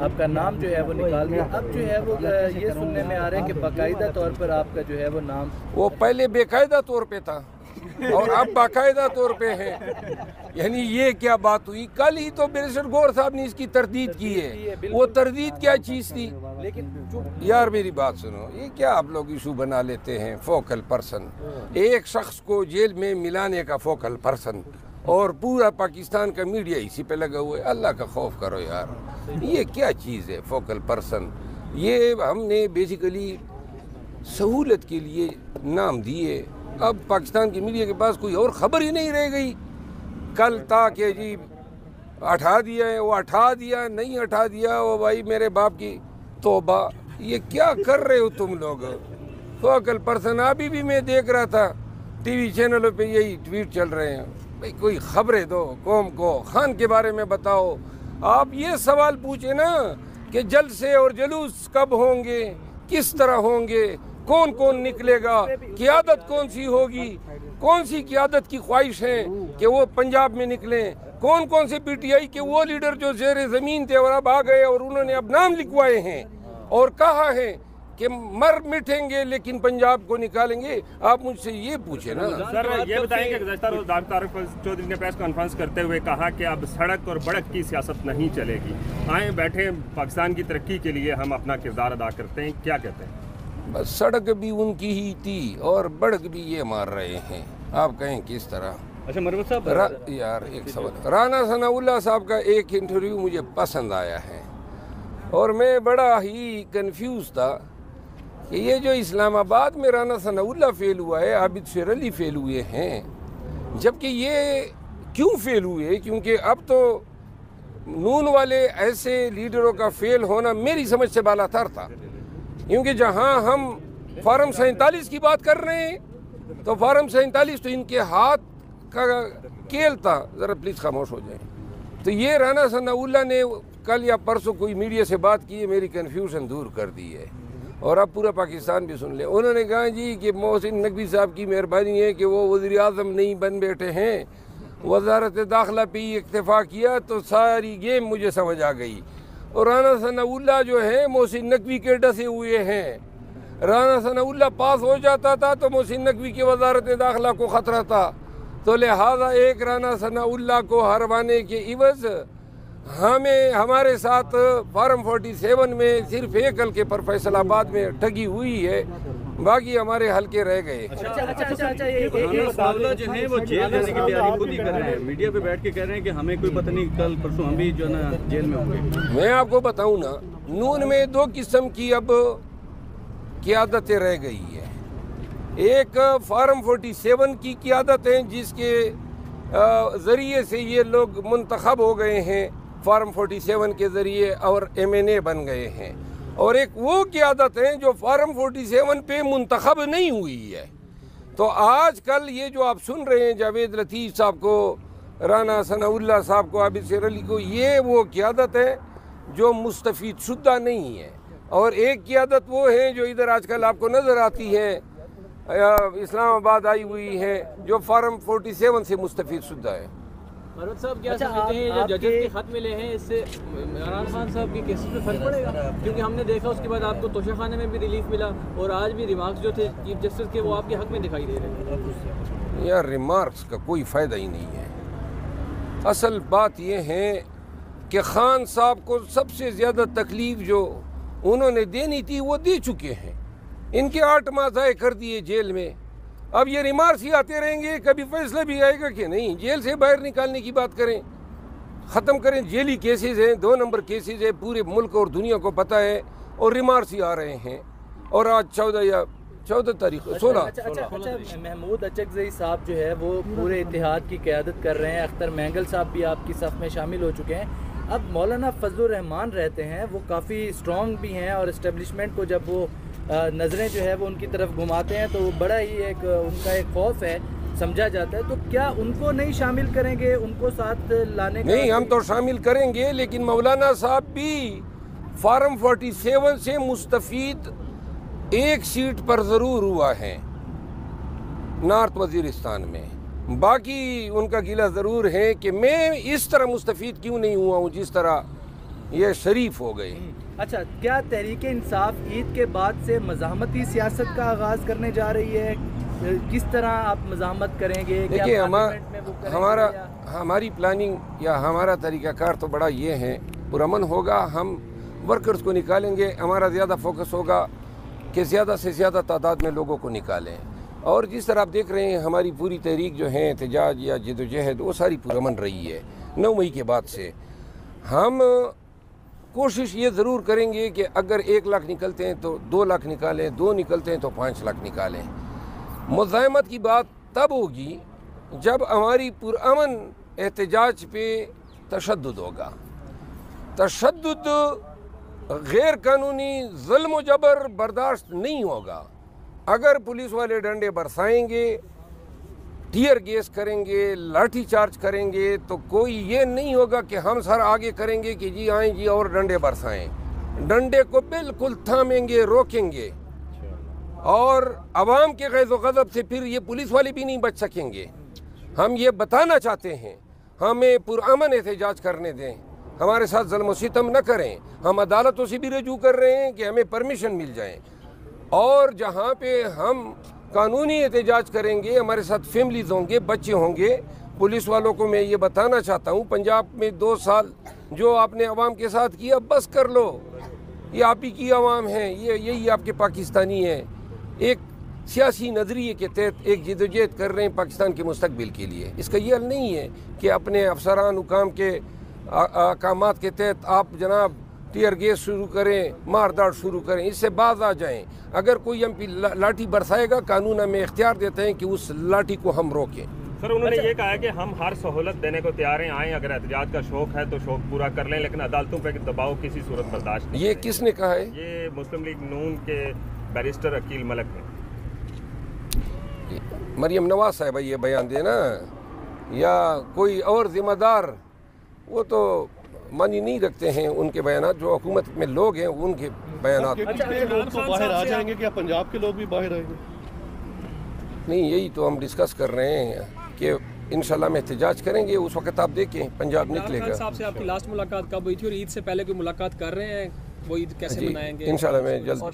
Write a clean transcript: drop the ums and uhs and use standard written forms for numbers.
آپ کا نام جو ہے وہ نکال دیا. اب جو ہے وہ یہ سننے میں آ رہا ہے کہ باقاعدہ طور پر آپ کا جو ہے وہ نام وہ پہلے بے قاعدہ طور پہ تھا اور اب باقاعدہ طور پہ ہے. یعنی یہ کیا بات ہوئی؟ کل ہی تو بیرسٹر گور صاحب نے اس کی تردید کی ہے. وہ تردید کیا چیز تھی؟ یار میری بات سنو، یہ کیا آپ لوگ ایشو بنا لیتے ہیں؟ فوکل پرسن، ایک شخص کو جیل میں ملانے کا فوکل پرسن، اور پورا پاکستان کا میڈیا اسی پہ لگا ہوا ہے. اللہ کا خوف کرو یار، یہ کیا چیز ہے فوکل پرسن؟ یہ ہم نے بیسیکلی سہولت کے لیے نام دیے. اب پاکستان کی میڈیا کے پاس کوئی اور خبر ہی نہیں رہ گئی. کل تا کہ جی اٹھا دیا ہے، وہ اٹھا دیا، نہیں اٹھا دیا، وہ بھائی میرے باپ کی توبہ. یہ کیا کر رہے ہو تم لوگ؟ فوکل پرسن ابھی بھی میں دیکھ رہا تھا ٹی وی چینلوں پہ یہی ٹویٹ چل رہے ہیں. بھائی کوئی خبریں دو قوم کو، خان کے بارے میں بتاؤ. آپ یہ سوال پوچھیں نا کہ جلسے اور جلوس کب ہوں گے، کس طرح ہوں گے، کون کون نکلے گا، قیادت کون سی ہوگی، کون سی قیادت کی خواہش ہے کہ وہ پنجاب میں نکلیں، کون کون سے پی ٹی آئی کے وہ لیڈر جو زیر زمین تھے اور اب آ گئے اور انہوں نے اب نام لکھوائے ہیں اور کہا ہے کہ مر مٹیں گے لیکن پنجاب کو نکالیں گے. آپ مجھ سے یہ پوچھیں نا. سر یہ بتائیں کہ گزشتہ روز ڈاکٹر طارق چودھری نے پریس کانفرنس کرتے ہوئے کہا کہ اب سڑک اور بڑک کی سیاست نہیں چلے گی، آئیں بیٹھیں پاکستان کی ترقی کے لیے ہم اپنا کردار ادا کرتے ہیں. کیا کہتے ہیں؟ بس سڑک بھی ان کی ہی تھی اور بڑک بھی یہ مار رہے ہیں. آپ کہیں کس طرح؟ اچھا مروت صاحب، یار ایک سوال، رانا ثناء اللہ صاحب کا ایک انٹرویو مجھے پسند آیا ہے اور میں بڑا ہی کنفیوز تھا کہ یہ جو اسلام آباد میں رانا ثناء اللہ فیل ہوا ہے، عابد شیر علی فیل ہوئے ہیں، جبکہ یہ کیوں فیل ہوئے؟ کیونکہ اب تو نون والے ایسے لیڈروں کا فیل ہونا میری سمجھ سے بالا تر تھا. کیونکہ جہاں ہم فارم 47 کی بات کر رہے ہیں تو فارم 47 تو ان کے ہاتھ کا کھیل تھا. ذرا پلیز خاموش ہو جائیں. تو یہ رانا ثناء اللہ نے کل یا پرسوں کوئی میڈیا سے بات کی ہے، میری کنفیوژن دور کر دی ہے اور اب پورا پاکستان بھی سن لے. انہوں نے کہا جی کہ محسن نقوی صاحب کی مہربانی ہے کہ وہ وزیر اعظم نہیں بن بیٹھے ہیں، وزارت داخلہ پہ ہی اکتفا کیا تو ساری گیم مجھے سمجھ آ گئی. اور رانا ثناء اللہ جو ہے محسن نقوی کے ڈسے ہوئے ہیں. رانا ثناء اللہ پاس ہو جاتا تھا تو محسن نقوی کی وزارت داخلہ کو خطرہ تھا. تو لہٰذا ایک رانا ثناء اللہ کو ہروانے کے عوض ہمارے ساتھ فارم 47 میں صرف ایک حلقے پر فیصل آباد میں ٹھگی ہوئی ہے، باقی ہمارے حلقے رہ گئے. جو ہے وہ جیل جانے کی تیاری خود ہی کر رہے ہیں، میڈیا پہ بیٹھ کے کہہ رہے ہیں کہ ہمیں کوئی پتہ نہیں کل پرسوں ہم بھی جو ہے نا جیل میں ہوں گے. میں آپ کو بتاؤں نا، نون میں دو قسم کی اب قیادتیں رہ گئی ہے. ایک فارم 47 کی قیادت ہے جس کے ذریعے سے یہ لوگ منتخب ہو گئے ہیں، فارم 47 کے ذریعے اور MNA بن گئے ہیں. اور ایک وہ قیادت ہے جو فارم 47 پہ منتخب نہیں ہوئی ہے. تو آج کل یہ جو آپ سن رہے ہیں جاوید لطیف صاحب کو، رانا ثناء اللہ صاحب کو، عابد شیر علی کو، یہ وہ قیادت ہے جو مستفید شدہ نہیں ہے. اور ایک قیادت وہ ہے جو ادھر آج کل آپ کو نظر آتی ہے، اسلام آباد آئی ہوئی ہے، جو فارم 47 سے مستفید شدہ ہے. مروت صاحب کیا سمجھتے ہیں جو ججز کے خط ملے ہیں اس سے عمران خان صاحب کی کیسز پہ فرق پڑے گا؟ کیونکہ ہم نے دیکھا اس کے بعد آپ کو توشہ خانے میں بھی ریلیف ملا اور آج بھی ریمارکس جو تھے چیف جسٹس کے وہ آپ کے حق میں دکھائی دے رہے ہیں. یار ریمارکس کا کوئی فائدہ ہی نہیں ہے. اصل بات یہ ہے کہ خان صاحب کو سب سے زیادہ تکلیف جو انہوں نے دینی تھی وہ دے چکے ہیں. ان کے 8 ماہ ضائع کر دیے جیل میں. اب یہ ریمارکس ہی آتے رہیں گے، کبھی فیصلہ بھی آئے گا کہ نہیں جیل سے باہر نکالنے کی بات کریں، ختم کریں. جیلی کیسز ہیں، 2 نمبر کیسز ہیں، پورے ملک اور دنیا کو پتہ ہے، اور ریمارکس ہی آ رہے ہیں. اور آج 14 تاریخ 16 محمود اچکزئی صاحب جو ہے وہ پورے اتحاد کی قیادت کر رہے ہیں. اختر مینگل صاحب بھی آپ کی صف میں شامل ہو چکے ہیں. اب مولانا فضل الرحمان رہتے ہیں، وہ کافی اسٹرانگ بھی ہیں اور اسٹیبلشمنٹ کو جب وہ نظریں جو ہے وہ ان کی طرف گھماتے ہیں تو وہ بڑا ہی ان کا ایک خوف ہے سمجھا جاتا ہے. تو کیا ان کو نہیں شامل کریں گے، ان کو ساتھ لانے کا؟ نہیں، ہم تو شامل کریں گے، لیکن مولانا صاحب بھی فارم 47 سے مستفید ایک سیٹ پر ضرور ہوا ہے نارتھ وزیرستان میں. باقی ان کا گلہ ضرور ہے کہ میں اس طرح مستفید کیوں نہیں ہوا ہوں جس طرح یہ شریف ہو گئے. اچھا، کیا تحریک انصاف عید کے بعد سے مزاحمتی سیاست کا آغاز کرنے جا رہی ہے؟ کس طرح آپ مزاحمت کریں گے؟ دیکھیے ہماری پلاننگ یا ہمارا طریقہ کار تو بڑا یہ ہے، پرامن ہوگا، ہم ورکرز کو نکالیں گے. ہمارا زیادہ فوکس ہوگا کہ زیادہ سے زیادہ تعداد میں لوگوں کو نکالیں. اور جس طرح آپ دیکھ رہے ہیں ہماری پوری تحریک جو ہے احتجاج یا جدوجہد وہ ساری پرامن رہی ہے. 9 مئی کے بعد سے ہم کوشش یہ ضرور کریں گے کہ اگر 1 لاکھ نکلتے ہیں تو 2 لاکھ نکالیں، 2 نکلتے ہیں تو 5 لاکھ نکالیں. مزاحمت کی بات تب ہوگی جب ہماری پرامن احتجاج پہ تشدد ہوگا. تشدد غیر قانونی ظلم و جبر برداشت نہیں ہوگا. اگر پولیس والے ڈنڈے برسائیں گے، ٹیئر گیس کریں گے، لاٹھی چارج کریں گے تو کوئی یہ نہیں ہوگا کہ ہم سر آگے کریں گے کہ جی آئیں جی اور ڈنڈے برسائیں. ڈنڈے کو بالکل تھامیں گے، روکیں گے. اور عوام کے غیظ و غضب سے پھر یہ پولیس والے بھی نہیں بچ سکیں گے. ہم یہ بتانا چاہتے ہیں، ہمیں پرامن احتجاج کرنے دیں، ہمارے ساتھ ظلم و ستم نہ کریں. ہم عدالتوں سے بھی رجوع کر رہے ہیں کہ ہمیں پرمیشن مل جائیں. اور جہاں پہ ہم قانونی احتجاج کریں گے ہمارے ساتھ فیملیز ہوں گے، بچے ہوں گے. پولیس والوں کو میں یہ بتانا چاہتا ہوں، پنجاب میں 2 سال جو آپ نے عوام کے ساتھ کیا بس کر لو. یہ آپ ہی کی عوام ہیں، یہی آپ کے پاکستانی ہیں. ایک سیاسی نظریے کے تحت ایک جدوجہد کر رہے ہیں پاکستان کے مستقبل کے لیے. اس کا یہ حل نہیں ہے کہ اپنے افسران حکام کے احکامات کے تحت آپ جناب ٹیئر گیس شروع کریں، مارداڑ شروع کریں. اس سے باز آ جائیں. اگر کوئی ایم پی لاٹھی برسائے گا، قانون ہمیں اختیار دیتے ہیں کہ اس لاٹھی کو ہم روکیں. سر انہوں نے یہ کہا ہے کہ ہم ہر سہولت دینے کو تیار ہیں، آئیں اگر احتجاج کا شوق ہے تو شوق پورا کر لیں، لیکن عدالتوں پہ دباؤ کسی صورت برداشت نہیں. یہ کس نے کہا ہے؟ یہ مسلم لیگ نون کے بیرسٹر عقیل ملک نے. مریم نواز صاحبہ یہ بیان دینا یا کوئی اور ذمہ دار، وہ تو مانی نہیں رکھتے ہیں ان کے بیانات. جو حکومت میں لوگ ہیں ان کے بیانات. لوگ تو باہر آ جائیں گے، کیا پنجاب کے لوگ بھی باہر آئیں گے؟ نہیں، یہی تو ہم ڈسکس کر رہے ہیں کہ انشاءاللہ ہم احتجاج کریں گے. اس وقت آپ دیکھیں پنجاب نکلے گا. صاحب سے آپ کی لاسٹ ملاقات کب ہوئی تھی اور عید سے پہلے کوئی ملاقات کر رہے ہیں؟ وہ عید کیسے منائیں گے؟ انشاءاللہ میں جلد